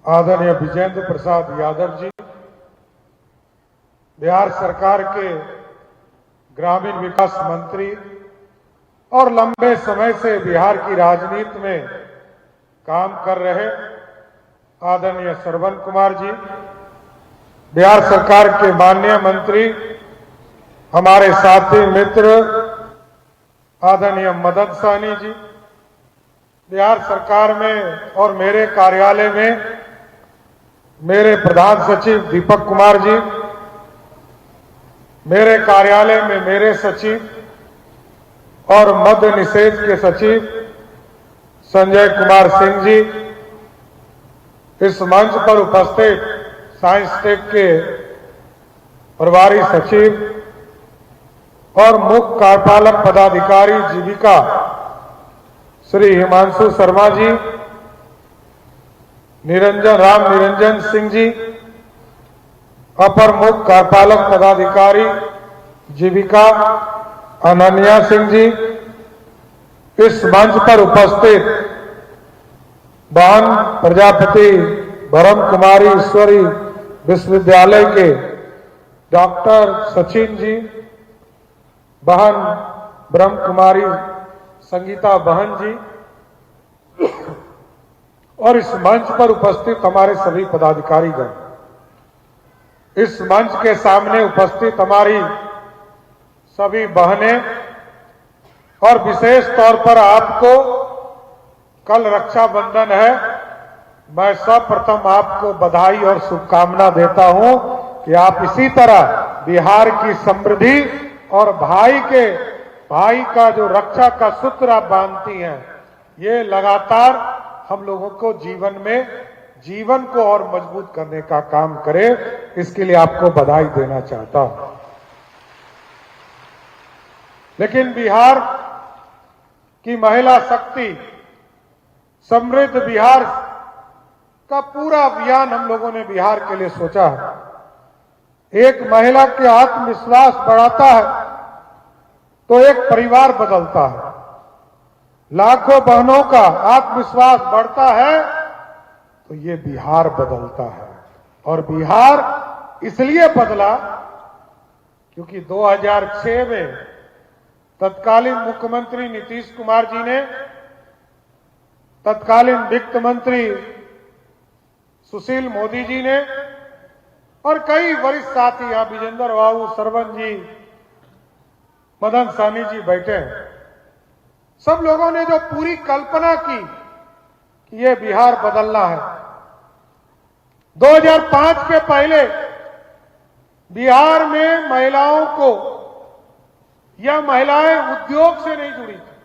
आदरणीय विजेंद्र प्रसाद यादव जी, बिहार सरकार के ग्रामीण विकास मंत्री और लंबे समय से बिहार की राजनीति में काम कर रहे आदरणीय श्रवण कुमार जी, बिहार सरकार के माननीय मंत्री, हमारे साथी मित्र आदरणीय मदन सहनी जी, बिहार सरकार में और मेरे कार्यालय में मेरे प्रधान सचिव दीपक कुमार जी, मेरे कार्यालय में मेरे सचिव और मद्य निषेध के सचिव संजय कुमार सिंह जी, इस मंच पर उपस्थित साइंस टेक के प्रभारी सचिव और मुख्य कार्यपालक पदाधिकारी जीविका श्री हिमांशु शर्मा जी, राम निरंजन सिंह जी, अपर मुख्य कार्यपालक पदाधिकारी जीविका अनन्या सिंह जी, इस मंच पर उपस्थित बहन प्रजापति ब्रह्म कुमारी ईश्वरी विश्वविद्यालय के डॉक्टर सचिन जी, बहन ब्रह्म कुमारी संगीता बहन जी और इस मंच पर उपस्थित हमारे सभी पदाधिकारीगण, इस मंच के सामने उपस्थित हमारी सभी बहनें और विशेष तौर पर आपको, कल रक्षाबंधन है, मैं सर्वप्रथम आपको बधाई और शुभकामना देता हूं कि आप इसी तरह बिहार की समृद्धि और भाई का जो रक्षा का सूत्र आप बांधती हैं, ये लगातार हम लोगों को जीवन को और मजबूत करने का काम करे। इसके लिए आपको बधाई देना चाहता हूं। लेकिन बिहार की महिला शक्ति, समृद्ध बिहार का पूरा अभियान हम लोगों ने बिहार के लिए सोचा है। एक महिला के आत्मविश्वास बढ़ाता है तो एक परिवार बदलता है, लाखों बहनों का आत्मविश्वास बढ़ता है तो ये बिहार बदलता है। और बिहार इसलिए बदला क्योंकि 2006 में तत्कालीन मुख्यमंत्री नीतीश कुमार जी ने, तत्कालीन वित्त मंत्री सुशील मोदी जी ने और कई वरिष्ठ साथी, यहां विजेंद्र बाबू, श्रवण जी, मदन सहनी जी बैठे हैं, सब लोगों ने जो पूरी कल्पना की कि ये बिहार बदलना है। 2005 के पहले बिहार में महिलाओं को या महिलाएं उद्योग से नहीं जुड़ी थी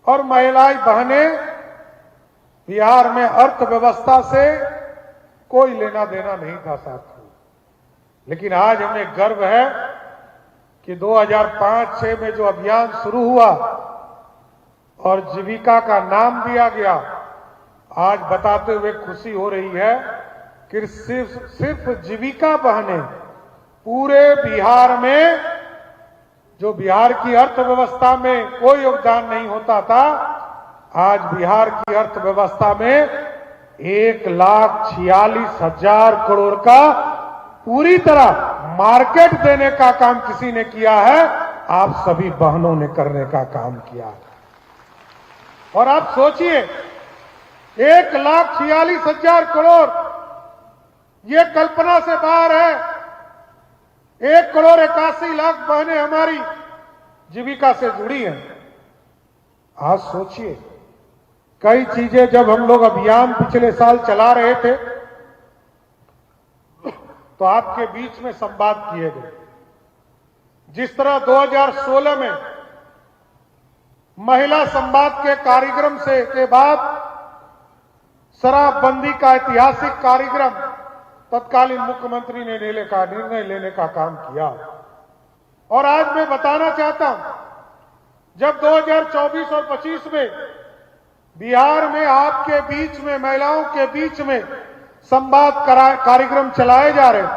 और महिलाएं बहनें बिहार में अर्थव्यवस्था से कोई लेना देना नहीं था साथियों। लेकिन आज हमें गर्व है कि 2005-06 में जो अभियान शुरू हुआ और जीविका का नाम दिया गया, आज बताते हुए खुशी हो रही है कि सिर्फ जीविका बहनें पूरे बिहार में, जो बिहार की अर्थव्यवस्था में कोई योगदान नहीं होता था, आज बिहार की अर्थव्यवस्था में 1,46,000 करोड़ का पूरी तरह मार्केट देने का काम किसी ने किया है, आप सभी बहनों ने करने का काम किया है। और आप सोचिए 1,46,000 करोड़, ये कल्पना से बाहर है। 1,81,00,000 बहनें हमारी जीविका से जुड़ी हैं। आज सोचिए, कई चीजें जब हम लोग अभियान पिछले साल चला रहे थे तो आपके बीच में संवाद किए गए। जिस तरह 2016 में महिला संवाद के कार्यक्रम के बाद शराबबंदी का ऐतिहासिक कार्यक्रम तत्कालीन मुख्यमंत्री ने निर्णय लेने का काम किया। और आज मैं बताना चाहता हूं, जब 2024 और 25 में बिहार में आपके बीच में, महिलाओं के बीच में संवाद कार्यक्रम चलाए जा रहे,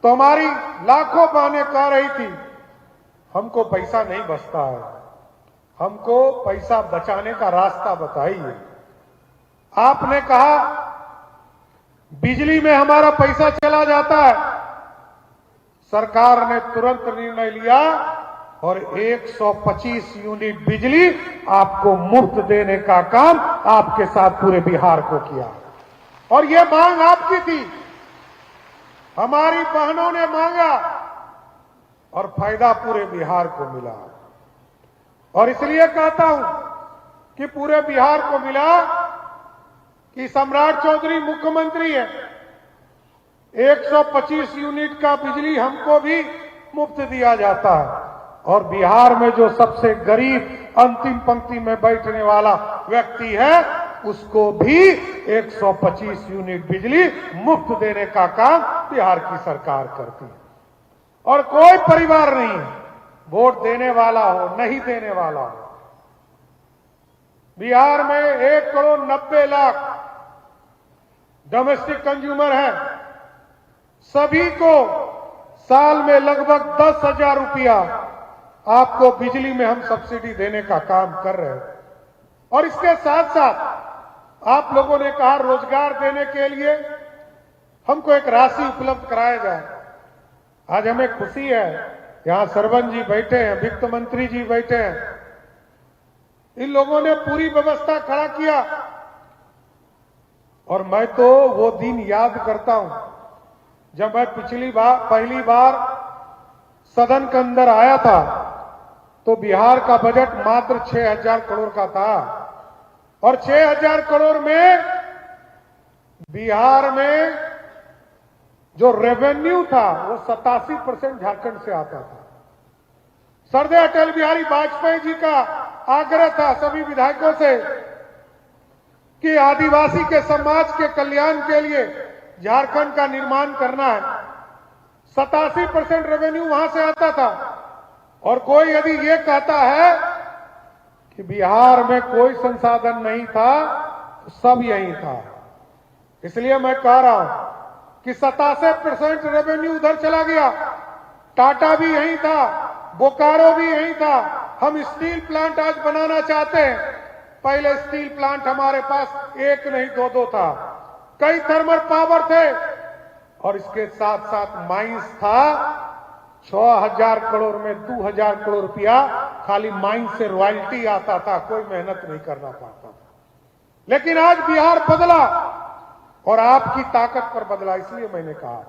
तो हमारी लाखों बहनें कह रही थी, हमको पैसा नहीं बचता है, हमको पैसा बचाने का रास्ता बताइए। आपने कहा बिजली में हमारा पैसा चला जाता है। सरकार ने तुरंत निर्णय लिया और 125 यूनिट बिजली आपको मुफ्त देने का काम आपके साथ पूरे बिहार को किया। और ये मांग आपकी थी, हमारी बहनों ने मांगा और फायदा पूरे बिहार को मिला। और इसलिए कहता हूं कि पूरे बिहार को मिला कि सम्राट चौधरी मुख्यमंत्री है, 125 यूनिट का बिजली हमको भी मुफ्त दिया जाता है। और बिहार में जो सबसे गरीब अंतिम पंक्ति में बैठने वाला व्यक्ति है उसको भी 125 यूनिट बिजली मुफ्त देने का काम बिहार की सरकार करती है। और कोई परिवार नहीं है, वोट देने वाला हो नहीं देने वाला हो, बिहार में 1,90,00,000 डोमेस्टिक कंज्यूमर हैं। सभी को साल में लगभग 10,000 रुपया आपको बिजली में हम सब्सिडी देने का काम कर रहे हैं। और इसके साथ साथ आप लोगों ने कहा रोजगार देने के लिए हमको एक राशि उपलब्ध कराया जाए। आज हमें खुशी है, यहां सरवन जी बैठे हैं, वित्त मंत्री जी बैठे हैं, इन लोगों ने पूरी व्यवस्था खड़ा किया। और मैं तो वो दिन याद करता हूं जब मैं पहली बार सदन के अंदर आया था तो बिहार का बजट मात्र 6,000 करोड़ का था। और 6,000 करोड़ में बिहार में जो रेवेन्यू था वो 87% झारखंड से आता था। सरदार अटल बिहारी वाजपेयी जी का आग्रह था सभी विधायकों से कि आदिवासी के समाज के कल्याण के लिए झारखंड का निर्माण करना है। 87% रेवेन्यू वहां से आता था। और कोई यदि ये कहता है कि बिहार में कोई संसाधन नहीं था तो सब यही था। इसलिए मैं कह रहा हूं कि 87% रेवेन्यू उधर चला गया। टाटा भी यही था, बोकारो भी यही था। हम स्टील प्लांट आज बनाना चाहते हैं, पहले स्टील प्लांट हमारे पास एक नहीं दो था, कई थर्मल पावर थे। और इसके साथ साथ माइंस था। 6,000 करोड़ में 2,000 करोड़ रुपया खाली माइंस से रॉयल्टी आता था, कोई मेहनत नहीं करना पड़ता था। लेकिन आज बिहार बदला और आपकी ताकत पर बदला। इसलिए मैंने कहा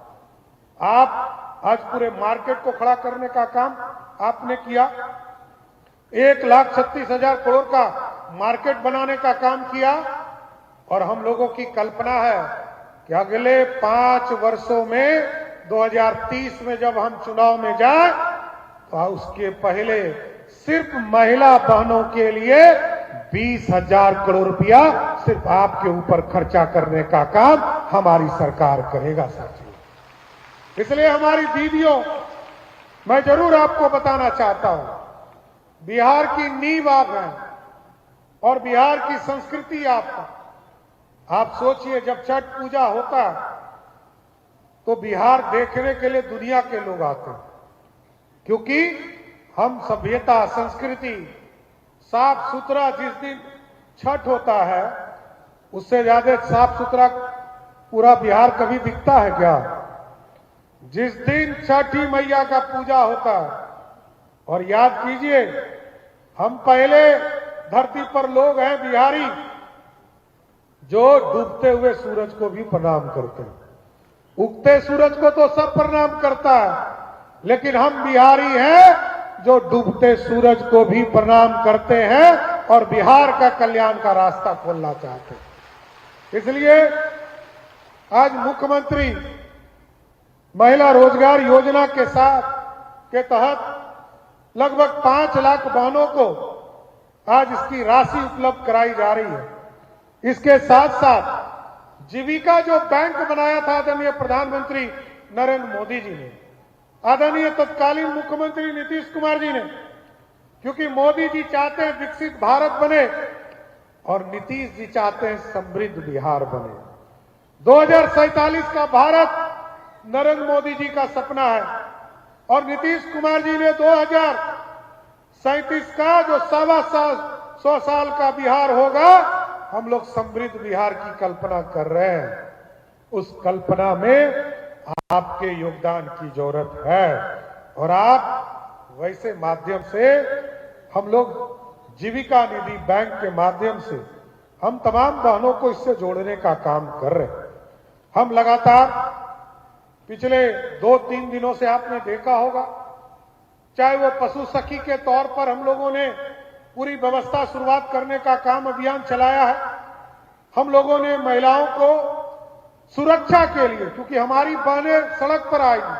आप आज पूरे मार्केट को खड़ा करने का काम आपने किया। 1,36,000 करोड़ का मार्केट बनाने का काम किया। और हम लोगों की कल्पना है कि अगले 5 वर्षों में 2030 में जब हम चुनाव में जाए तो उसके पहले सिर्फ महिला बहनों के लिए 20,000 करोड़ रुपया सिर्फ आपके ऊपर खर्चा करने का काम हमारी सरकार करेगा साथियों। इसलिए हमारी दीदियों, मैं जरूर आपको बताना चाहता हूं, बिहार की नींव आप हैं और बिहार की संस्कृति आपका। आप सोचिए जब छठ पूजा होता है तो बिहार देखने के लिए दुनिया के लोग आते हैं, क्योंकि हम सभ्यता, संस्कृति, साफ सुथरा, जिस दिन छठ होता है उससे ज्यादा साफ सुथरा पूरा बिहार कभी दिखता है क्या? जिस दिन छठी मैया का पूजा होता है, और याद कीजिए हम पहले धरती पर लोग हैं बिहारी जो डूबते हुए सूरज को भी प्रणाम करते हैं। उगते सूरज को तो सब प्रणाम करता है, लेकिन हम बिहारी हैं जो डूबते सूरज को भी प्रणाम करते हैं और बिहार का कल्याण का रास्ता खोलना चाहते हैं। इसलिए आज मुख्यमंत्री महिला रोजगार योजना के तहत लगभग 5 लाख बहनों को आज इसकी राशि उपलब्ध कराई जा रही है। इसके साथ साथ जीविका जो बैंक बनाया था आदरणीय प्रधानमंत्री नरेंद्र मोदी जी ने, आदरणीय तत्कालीन मुख्यमंत्री नीतीश कुमार जी ने, क्योंकि मोदी जी चाहते हैं विकसित भारत बने और नीतीश जी चाहते हैं समृद्ध बिहार बने। 2047 का भारत नरेंद्र मोदी जी का सपना है और नीतीश कुमार जी ने 2037 का जो 100 साल का बिहार होगा, हम लोग समृद्ध बिहार की कल्पना कर रहे हैं। उस कल्पना में आपके योगदान की जरूरत है। और आप वैसे माध्यम से हम लोग जीविका निधि बैंक के माध्यम से हम तमाम बहनों को इससे जोड़ने का काम कर रहे हैं। हम लगातार पिछले 2-3 दिनों से आपने देखा होगा, चाहे वो पशु सखी के तौर पर हम लोगों ने पूरी व्यवस्था शुरुआत करने का काम अभियान चलाया है। हम लोगों ने महिलाओं को सुरक्षा के लिए, क्योंकि हमारी बहनें सड़क पर आएंगी,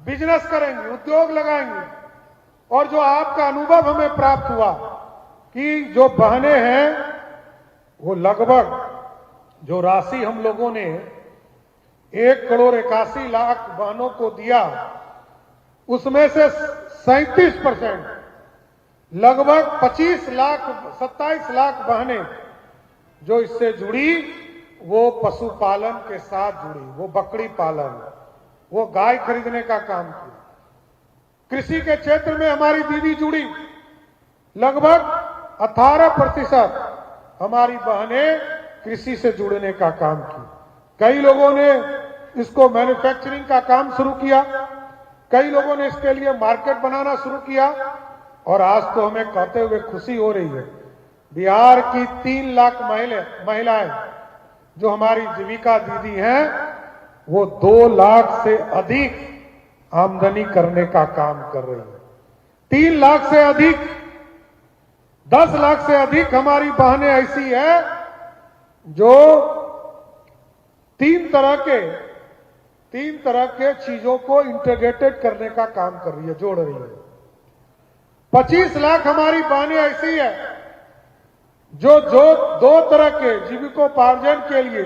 बिजनेस करेंगी, उद्योग लगाएंगी, और जो आपका अनुभव हमें प्राप्त हुआ कि जो बहनें हैं वो लगभग जो राशि हम लोगों ने 1,81,00,000 बहनों को दिया, उसमें से 37% लगभग 25 लाख 27 लाख बहनें जो इससे जुड़ी वो पशुपालन के साथ जुड़ी, वो बकरी पालन, वो गाय खरीदने का काम किया। कृषि के क्षेत्र में हमारी दीदी जुड़ी, लगभग 18% हमारी बहनें कृषि से जुड़ने का काम की। कई लोगों ने इसको मैन्युफैक्चरिंग का काम शुरू किया, कई लोगों ने इसके लिए मार्केट बनाना शुरू किया, और आज तो हमें कहते हुए खुशी हो रही है, बिहार की 3 लाख महिलाएं जो हमारी जीविका दीदी हैं, वो 2 लाख से अधिक आमदनी करने का काम कर रही है। 3 लाख से अधिक, 10 लाख से अधिक हमारी बहनें ऐसी है जो तीन तरह के चीजों को इंटीग्रेटेड करने का काम कर रही है, जोड़ रही है। 25 लाख हमारी बहनें ऐसी है जो 2 तरह के जीविकोपार्जन के लिए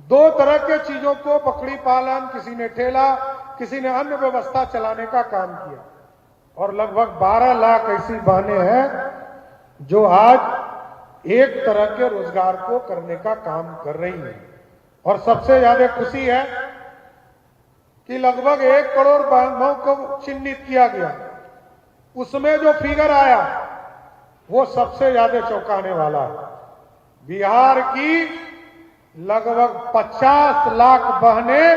2 तरह के चीजों को, बकरी पालन, किसी ने ठेला, किसी ने अन्य व्यवस्था चलाने का काम किया। और लगभग 12 लाख ऐसी बहनें हैं जो आज एक तरह के रोजगार को करने का काम कर रही हैं। और सबसे ज्यादा खुशी है कि लगभग 1 करोड़ बहनों को चिन्हित किया गया, उसमें जो फिगर आया वो सबसे ज्यादा चौंकाने वाला है। बिहार की लगभग 50 लाख बहनें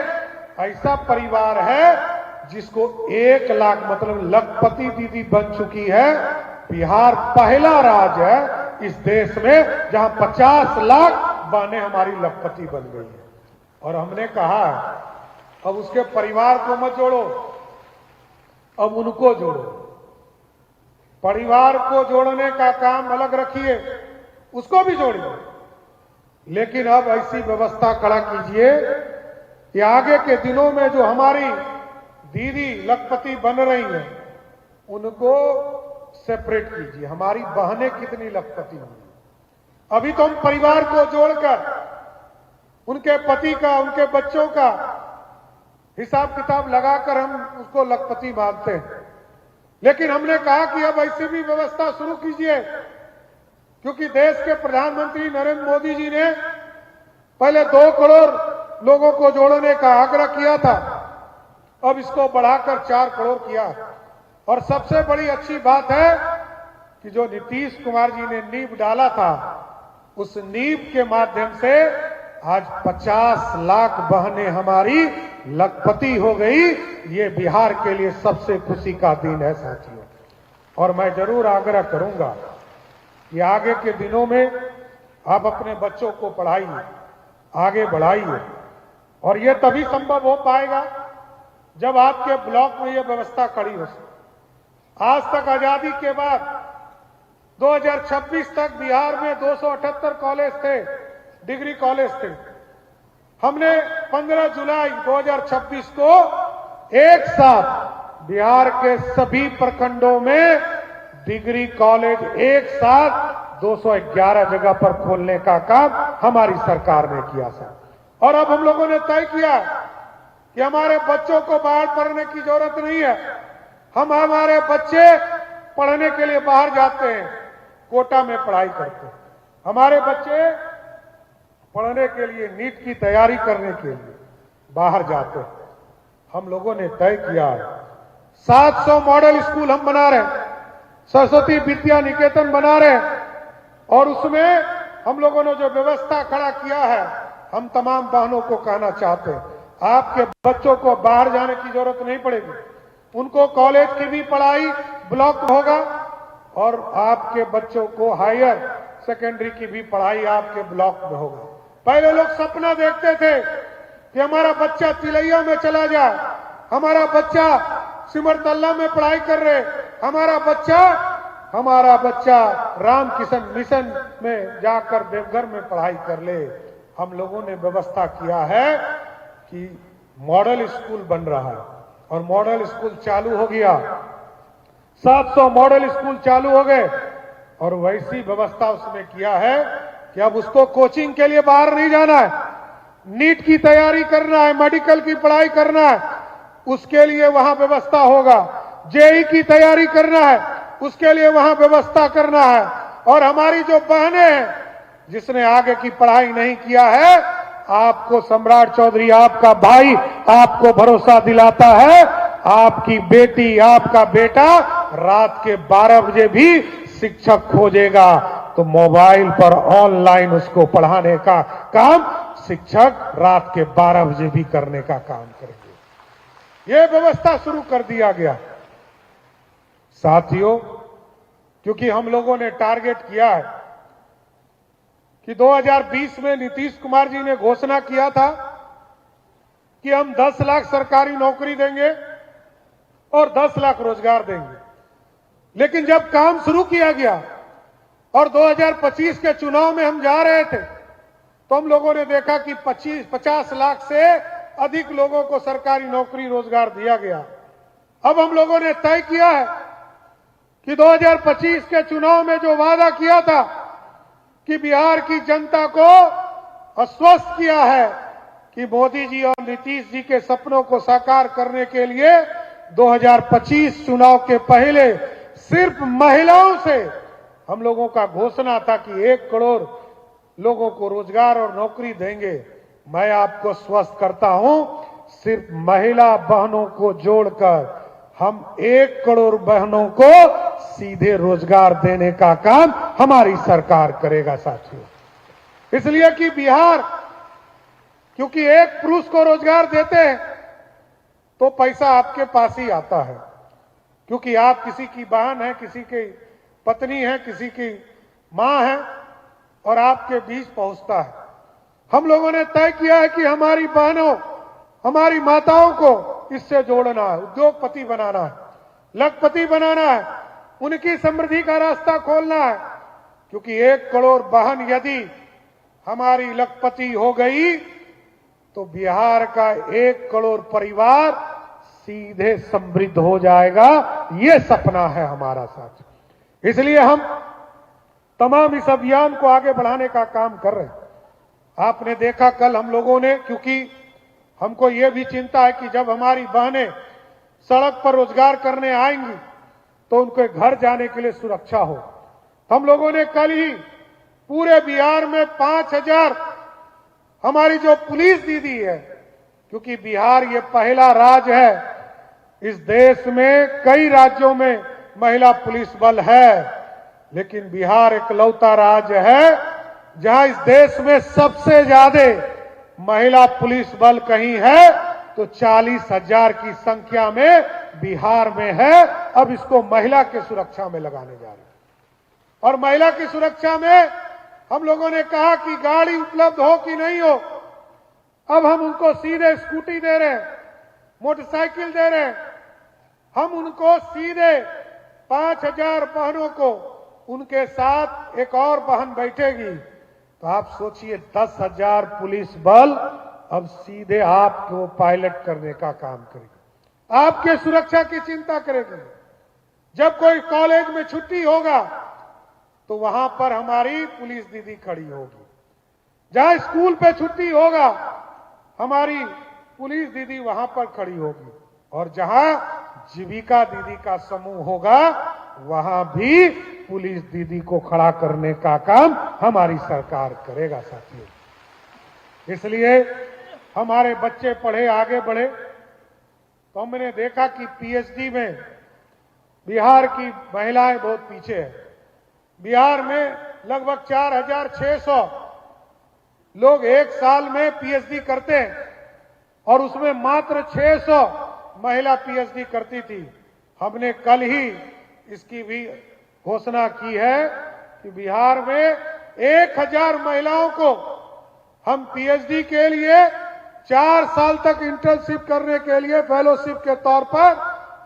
ऐसा परिवार है जिसको 1 लाख मतलब लखपति दीदी बन चुकी है। बिहार पहला राज्य है इस देश में जहां 50 लाख बहनें हमारी लखपति बन गई है। और हमने कहा अब उसके परिवार को मत जोड़ो, अब उनको जोड़ो। परिवार को जोड़ने का काम अलग रखिए, उसको भी जोड़िए, लेकिन अब ऐसी व्यवस्था खड़ा कीजिए कि आगे के दिनों में जो हमारी दीदी लखपति बन रही हैं उनको सेपरेट कीजिए। हमारी बहनें कितनी लखपति होंगी, अभी तो हम परिवार को जोड़कर उनके पति का, उनके बच्चों का हिसाब किताब लगाकर हम उसको लखपति मानते हैं। लेकिन हमने कहा कि अब ऐसी भी व्यवस्था शुरू कीजिए, क्योंकि देश के प्रधानमंत्री नरेंद्र मोदी जी ने पहले 2 करोड़ लोगों को जोड़ने का आग्रह किया था, अब इसको बढ़ाकर 4 करोड़ किया। और सबसे बड़ी अच्छी बात है कि जो नीतीश कुमार जी ने नींव डाला था, उस नींव के माध्यम से आज 50 लाख बहनें हमारी लखपति हो गई। ये बिहार के लिए सबसे खुशी का दिन है साथियों। और मैं जरूर आग्रह करूंगा कि आगे के दिनों में आप अपने बच्चों को पढ़ाइए, आगे बढ़ाइए, और ये तभी संभव हो पाएगा जब आपके ब्लॉक में ये व्यवस्था खड़ी हो। आज तक आजादी के बाद 2026 तक बिहार में 278 कॉलेज थे, डिग्री कॉलेज थे। हमने 15 जुलाई 2026 को एक साथ बिहार के सभी प्रखंडों में डिग्री कॉलेज एक साथ 211 जगह पर खोलने का काम हमारी सरकार ने किया था। और अब हम लोगों ने तय किया कि हमारे बच्चों को बाहर पढ़ने की जरूरत नहीं है। हम हमारे बच्चे पढ़ने के लिए बाहर जाते हैं, कोटा में पढ़ाई करते हैं। हमारे बच्चे पढ़ने के लिए, नीट की तैयारी करने के लिए बाहर जाते हैं। हम लोगों ने तय किया 700 मॉडल स्कूल हम बना रहे हैं, सरस्वती विद्या निकेतन बना रहे हैं, और उसमें हम लोगों ने जो व्यवस्था खड़ा किया है, हम तमाम बहनों को कहना चाहते हैं, आपके बच्चों को बाहर जाने की जरूरत नहीं पड़ेगी। उनको कॉलेज की भी पढ़ाई ब्लॉक होगा और आपके बच्चों को हायर सेकेंडरी की भी पढ़ाई आपके ब्लॉक में होगा। पहले लोग सपना देखते थे कि हमारा बच्चा तिलैया में चला जाए, हमारा बच्चा सिमरतल्ला में पढ़ाई कर रहे, हमारा बच्चा रामकिशन मिशन में जाकर देवघर में पढ़ाई कर ले। हम लोगों ने व्यवस्था किया है कि मॉडल स्कूल बन रहा है और मॉडल स्कूल चालू हो गया, 700 मॉडल स्कूल चालू हो गए और वैसी व्यवस्था उसमें किया है कि अब उसको कोचिंग के लिए बाहर नहीं जाना है, नीट की तैयारी करना है, मेडिकल की पढ़ाई करना है, उसके लिए वहां व्यवस्था होगा, जेई की तैयारी करना है, उसके लिए वहां व्यवस्था करना है। और हमारी जो बहनें हैं जिसने आगे की पढ़ाई नहीं किया है, आपको सम्राट चौधरी आपका भाई आपको भरोसा दिलाता है, आपकी बेटी आपका बेटा रात के 12 बजे भी शिक्षक खोजेगा तो मोबाइल पर ऑनलाइन उसको पढ़ाने का काम शिक्षक रात के 12 बजे भी करने का काम करेंगे। यह व्यवस्था शुरू कर दिया गया। साथियों, क्योंकि हम लोगों ने टारगेट किया है कि 2020 में नीतीश कुमार जी ने घोषणा किया था कि हम 10 लाख सरकारी नौकरी देंगे और 10 लाख रोजगार देंगे। लेकिन जब काम शुरू किया गया और 2025 के चुनाव में हम जा रहे थे तो हम लोगों ने देखा कि 50 लाख से अधिक लोगों को सरकारी नौकरी रोजगार दिया गया। अब हम लोगों ने तय किया है कि 2025 के चुनाव में जो वादा किया था कि बिहार की जनता को आश्वस्त किया है कि मोदी जी और नीतीश जी के सपनों को साकार करने के लिए 2025 चुनाव के पहले सिर्फ महिलाओं से हम लोगों का घोषणा था कि 1 करोड़ लोगों को रोजगार और नौकरी देंगे। मैं आपको स्वस्थ करता हूं, सिर्फ महिला बहनों को जोड़कर हम 1 करोड़ बहनों को सीधे रोजगार देने का काम हमारी सरकार करेगा साथियों। इसलिए कि बिहार, क्योंकि एक पुरुष को रोजगार देते हैं तो पैसा आपके पास ही आता है, क्योंकि आप किसी की बहन है, किसी की पत्नी है, किसी की मां है और आपके बीच पहुंचता है। हम लोगों ने तय किया है कि हमारी बहनों, हमारी माताओं को इससे जोड़ना है, उद्योगपति बनाना है, लखपति बनाना है, उनकी समृद्धि का रास्ता खोलना है। क्योंकि 1 करोड़ बहन यदि हमारी लखपति हो गई तो बिहार का 1 करोड़ परिवार सीधे समृद्ध हो जाएगा। ये सपना है हमारा साथ। इसलिए हम तमाम इस अभियान को आगे बढ़ाने का काम कर रहे हैं। आपने देखा कल हम लोगों ने, क्योंकि हमको ये भी चिंता है कि जब हमारी बहनें सड़क पर रोजगार करने आएंगी तो उनके घर जाने के लिए सुरक्षा हो, तो हम लोगों ने कल ही पूरे बिहार में 5000 हमारी जो पुलिस दीदी है, क्योंकि बिहार ये पहला राज्य है, इस देश में कई राज्यों में महिला पुलिस बल है, लेकिन बिहार इकलौता राज्य है जहां इस देश में सबसे ज्यादा महिला पुलिस बल कहीं है तो 40,000 की संख्या में बिहार में है। अब इसको महिला के सुरक्षा में लगाने जा रहे हैं और महिला की सुरक्षा में हम लोगों ने कहा कि गाड़ी उपलब्ध हो कि नहीं हो, अब हम उनको सीधे स्कूटी दे रहे हैं, मोटरसाइकिल दे रहे हैं। हम उनको सीधे 5000 बहनों को, उनके साथ एक और बहन बैठेगी, तो आप सोचिए 10,000 पुलिस बल अब सीधे आपको पायलट करने का काम करेगा, आपके सुरक्षा की चिंता करेगी। जब कोई कॉलेज में छुट्टी होगा तो वहां पर हमारी पुलिस दीदी खड़ी होगी, जहां स्कूल पे छुट्टी होगा हमारी पुलिस दीदी वहां पर खड़ी होगी, और जहां जीविका दीदी का समूह होगा वहां भी पुलिस दीदी को खड़ा करने का काम हमारी सरकार करेगा साथियों। इसलिए हमारे बच्चे पढ़े, आगे बढ़े, तो हमने देखा कि पीएचडी में बिहार की महिलाएं बहुत पीछे है। बिहार में लगभग 4600 लोग एक साल में पीएचडी करते हैं और उसमें मात्र 600 महिला पीएचडी करती थी। हमने कल ही इसकी भी घोषणा की है कि बिहार में 1000 महिलाओं को हम पीएचडी के लिए 4 साल तक इंटर्नशिप करने के लिए फेलोशिप के तौर पर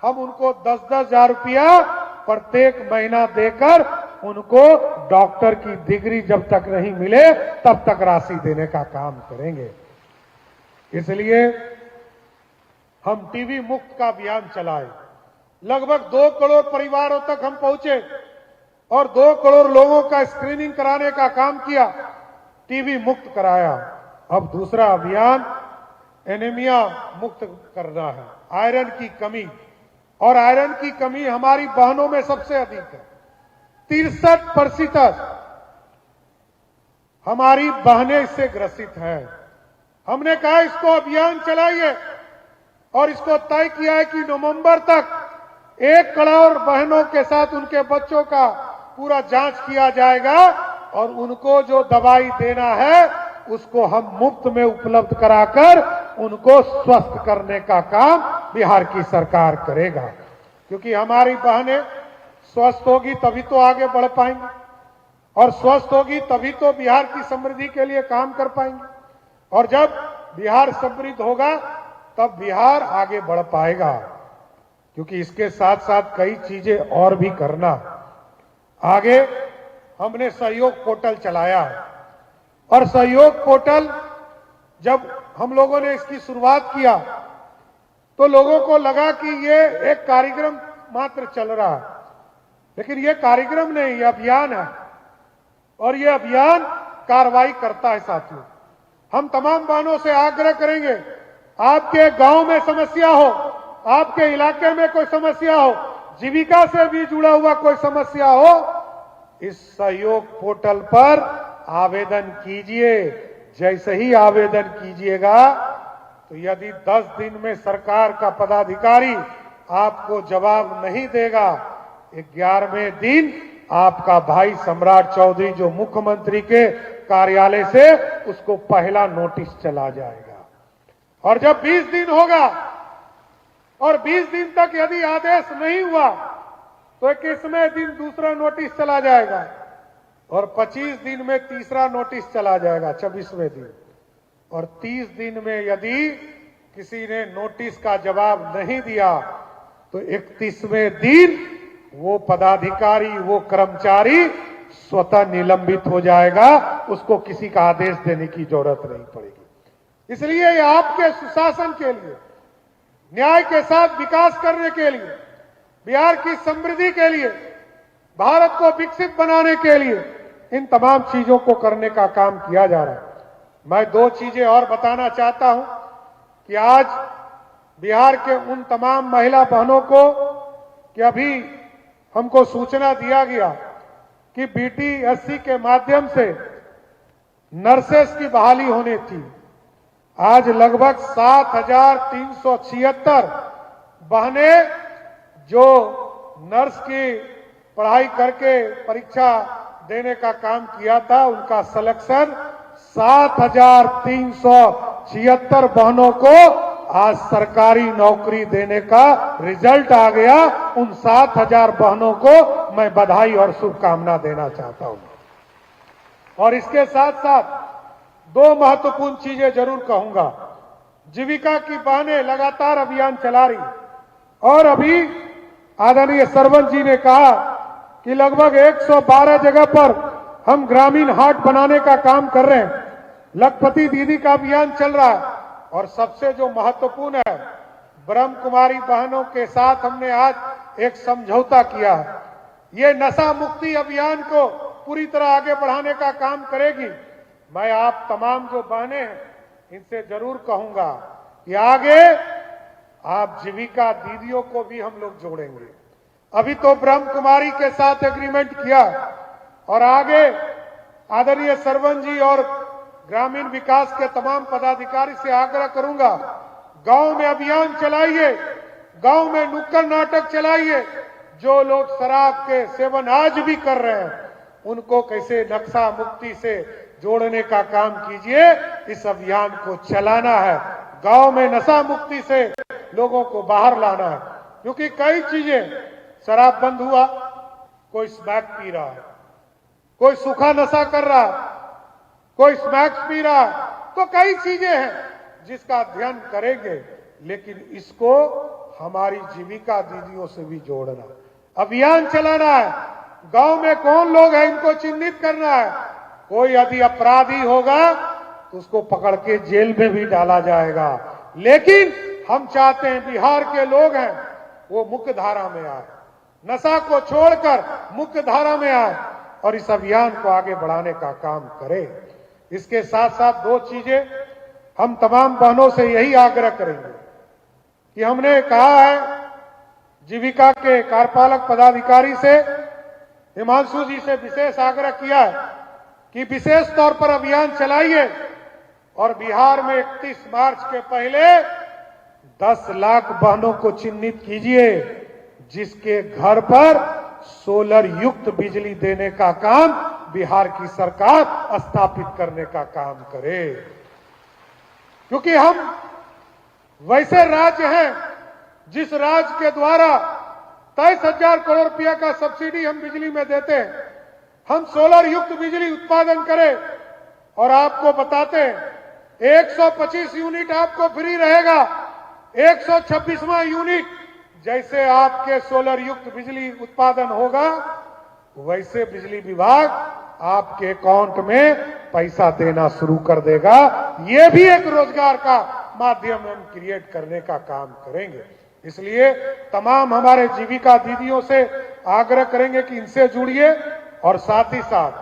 हम उनको 10-10 हजार रुपया प्रत्येक महीना देकर उनको डॉक्टर की डिग्री जब तक नहीं मिले तब तक राशि देने का काम करेंगे। इसलिए हम टीबी मुक्त का अभियान चलाए। लगभग 2 करोड़ परिवारों तक हम पहुंचे और 2 करोड़ लोगों का स्क्रीनिंग कराने का काम किया, टीबी मुक्त कराया। अब दूसरा अभियान एनीमिया मुक्त करना है, आयरन की कमी। और आयरन की कमी हमारी बहनों में सबसे अधिक है। 63% हमारी बहनें इससे ग्रसित हैं। हमने कहा इसको अभियान चलाइए और इसको तय किया है कि नवंबर तक 1 करोड़ बहनों के साथ उनके बच्चों का पूरा जांच किया जाएगा और उनको जो दवाई देना है उसको हम मुफ्त में उपलब्ध कराकर उनको स्वस्थ करने का काम बिहार की सरकार करेगा। क्योंकि हमारी बहनें स्वस्थ होगी तभी तो आगे बढ़ पाएंगी और स्वस्थ होगी तभी तो बिहार की समृद्धि के लिए काम कर पाएंगे। और जब बिहार समृद्ध होगा तब बिहार आगे बढ़ पाएगा। क्योंकि इसके साथ साथ कई चीजें और भी करना। आगे हमने सहयोग पोर्टल चलाया है और सहयोग पोर्टल जब हम लोगों ने इसकी शुरुआत किया तो लोगों को लगा कि ये एक कार्यक्रम मात्र चल रहा है, लेकिन ये कार्यक्रम नहीं, ये अभियान है और ये अभियान कार्रवाई करता है। साथियों, हम तमाम बहनों से आग्रह करेंगे, आपके गांव में समस्या हो, आपके इलाके में कोई समस्या हो, जीविका से भी जुड़ा हुआ कोई समस्या हो, इस सहयोग पोर्टल पर आवेदन कीजिए। जैसे ही आवेदन कीजिएगा तो यदि 10 दिन में सरकार का पदाधिकारी आपको जवाब नहीं देगा, 11वें दिन आपका भाई सम्राट चौधरी जो मुख्यमंत्री के कार्यालय से उसको पहला नोटिस चला जाएगा। और जब 20 दिन होगा और 20 दिन तक यदि आदेश नहीं हुआ तो 21वें दिन दूसरा नोटिस चला जाएगा और 25 दिन में तीसरा नोटिस चला जाएगा 26वें दिन। और 30 दिन में यदि किसी ने नोटिस का जवाब नहीं दिया तो 31वें दिन वो पदाधिकारी, वो कर्मचारी स्वतः निलंबित हो जाएगा, उसको किसी का आदेश देने की जरूरत नहीं पड़ेगी। इसलिए ये आपके सुशासन के लिए, न्याय के साथ विकास करने के लिए, बिहार की समृद्धि के लिए, भारत को विकसित बनाने के लिए इन तमाम चीजों को करने का काम किया जा रहा है। मैं 2 चीजें और बताना चाहता हूं कि आज बिहार के उन तमाम महिला बहनों को कि अभी हमको सूचना दिया गया कि बीटीएससी के माध्यम से नर्सेस की बहाली होनी थी। आज लगभग 7376 बहनें जो नर्स की पढ़ाई करके परीक्षा देने का काम किया था, उनका सिलेक्शन 7376 बहनों को आज सरकारी नौकरी देने का रिजल्ट आ गया। उन 7000 बहनों को मैं बधाई और शुभकामना देना चाहता हूं। और इसके साथ साथ 2 महत्वपूर्ण चीजें जरूर कहूंगा। जीविका की बहनें लगातार अभियान चला रही और अभी आदरणीय सरवण जी ने कहा कि लगभग 112 जगह पर हम ग्रामीण हाट बनाने का काम कर रहे हैं। लखपति दीदी का अभियान चल रहा है और सबसे जो महत्वपूर्ण है, ब्रह्म कुमारी बहनों के साथ हमने आज एक समझौता किया है। ये नशा मुक्ति अभियान को पूरी तरह आगे बढ़ाने का काम करेगी। मैं आप तमाम जो बहनें हैं इनसे जरूर कहूंगा कि आगे आप जीविका दीदियों को भी हम लोग जोड़ेंगे। अभी तो ब्रह्म कुमारी के साथ एग्रीमेंट किया और आगे आदरणीय सरवण जी और ग्रामीण विकास के तमाम पदाधिकारी से आग्रह करूंगा, गांव में अभियान चलाइए, गांव में नुक्कड़ नाटक चलाइए। जो लोग शराब के सेवन आज भी कर रहे हैं उनको कैसे नशा मुक्ति से जोड़ने का काम कीजिए। इस अभियान को चलाना है, गांव में नशा मुक्ति से लोगों को बाहर लाना है। क्योंकि कई चीजें, शराब बंद हुआ, कोई स्मैक पी रहा है, कोई सूखा नशा कर रहा है, कोई स्मैक्स पी रहा है, तो कई चीजें हैं जिसका अध्ययन करेंगे, लेकिन इसको हमारी जीविका दीदियों से भी जोड़ना, अभियान चलाना है। गांव में कौन लोग हैं इनको चिन्हित करना है। कोई यदि अपराधी होगा तो उसको पकड़ के जेल में भी डाला जाएगा, लेकिन हम चाहते हैं बिहार के लोग हैं वो मुख्य धारा में आए, नशा को छोड़कर मुख्य धारा में आए और इस अभियान को आगे बढ़ाने का काम करें। इसके साथ साथ दो चीजें हम तमाम बहनों से यही आग्रह करेंगे कि हमने कहा है, जीविका के कार्यपालक पदाधिकारी से हिमांशु जी से विशेष आग्रह किया है कि विशेष तौर पर अभियान चलाइए और बिहार में 31 मार्च के पहले 10 लाख बहनों को चिन्हित कीजिए जिसके घर पर सोलर युक्त बिजली देने का काम बिहार की सरकार स्थापित करने का काम करे। क्योंकि हम वैसे राज्य हैं जिस राज्य के द्वारा 23,000 करोड़ रुपया का सब्सिडी हम बिजली में देते हैं। हम सोलर युक्त बिजली उत्पादन करें और आपको बताते हैं 125 यूनिट आपको फ्री रहेगा। 126वां यूनिट जैसे आपके सोलर युक्त बिजली उत्पादन होगा वैसे बिजली विभाग आपके अकाउंट में पैसा देना शुरू कर देगा। ये भी एक रोजगार का माध्यम हम क्रिएट करने का काम करेंगे। इसलिए तमाम हमारे जीविका दीदियों से आग्रह करेंगे कि इनसे जुड़िए और साथ ही साथ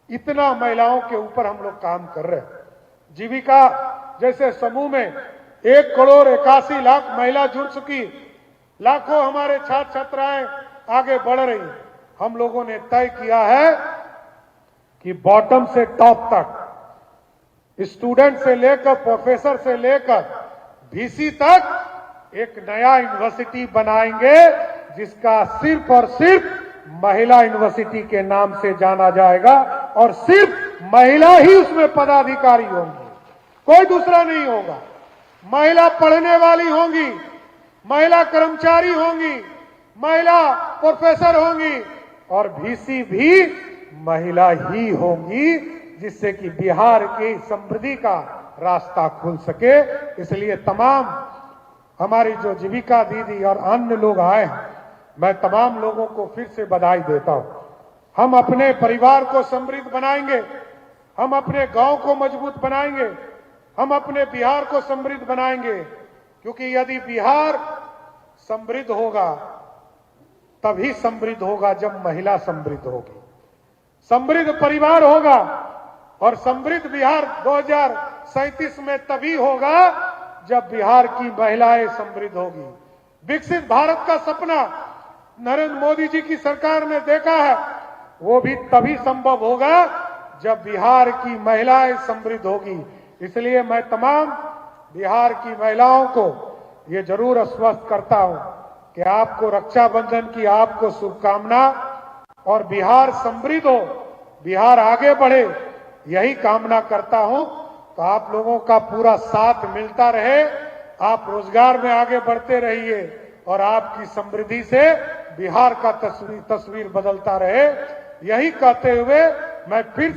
इतना महिलाओं के ऊपर हम लोग काम कर रहे हैं। जीविका जैसे समूह में 1,81,00,000 महिला जुड़ चुकी, लाखों हमारे छात्र छात्राएं आगे बढ़ रही। हम लोगों ने तय किया है कि बॉटम से टॉप तक, स्टूडेंट से लेकर प्रोफेसर से लेकर वीसी तक एक नया यूनिवर्सिटी बनाएंगे जिसका सिर्फ और सिर्फ महिला यूनिवर्सिटी के नाम से जाना जाएगा और सिर्फ महिला ही उसमें पदाधिकारी होंगी, कोई दूसरा नहीं होगा। महिला पढ़ने वाली होंगी, महिला कर्मचारी होंगी, महिला प्रोफेसर होंगी और वीसी भी महिला ही होंगी, जिससे कि बिहार की समृद्धि का रास्ता खुल सके। इसलिए तमाम हमारी जो जीविका दीदी और अन्य लोग आए हैं, मैं तमाम लोगों को फिर से बधाई देता हूं। हम अपने परिवार को समृद्ध बनाएंगे, हम अपने गांव को मजबूत बनाएंगे, हम अपने बिहार को समृद्ध बनाएंगे। क्योंकि यदि बिहार समृद्ध होगा तभी समृद्ध होगा जब महिला समृद्ध होगी, समृद्ध परिवार होगा और समृद्ध बिहार 2037 में तभी होगा जब बिहार की महिलाएं समृद्ध होगी। विकसित भारत का सपना नरेंद्र मोदी जी की सरकार ने देखा है, वो भी तभी संभव होगा जब बिहार की महिलाएं समृद्ध होगी। इसलिए मैं तमाम बिहार की महिलाओं को ये जरूर आश्वस्त करता हूं कि आपको रक्षाबंधन की आपको शुभकामना और बिहार समृद्ध हो, बिहार आगे बढ़े, यही कामना करता हूं। तो आप लोगों का पूरा साथ मिलता रहे, आप रोजगार में आगे बढ़ते रहिए और आपकी समृद्धि से बिहार का तस्वीर बदलता रहे। यही कहते हुए मैं फिर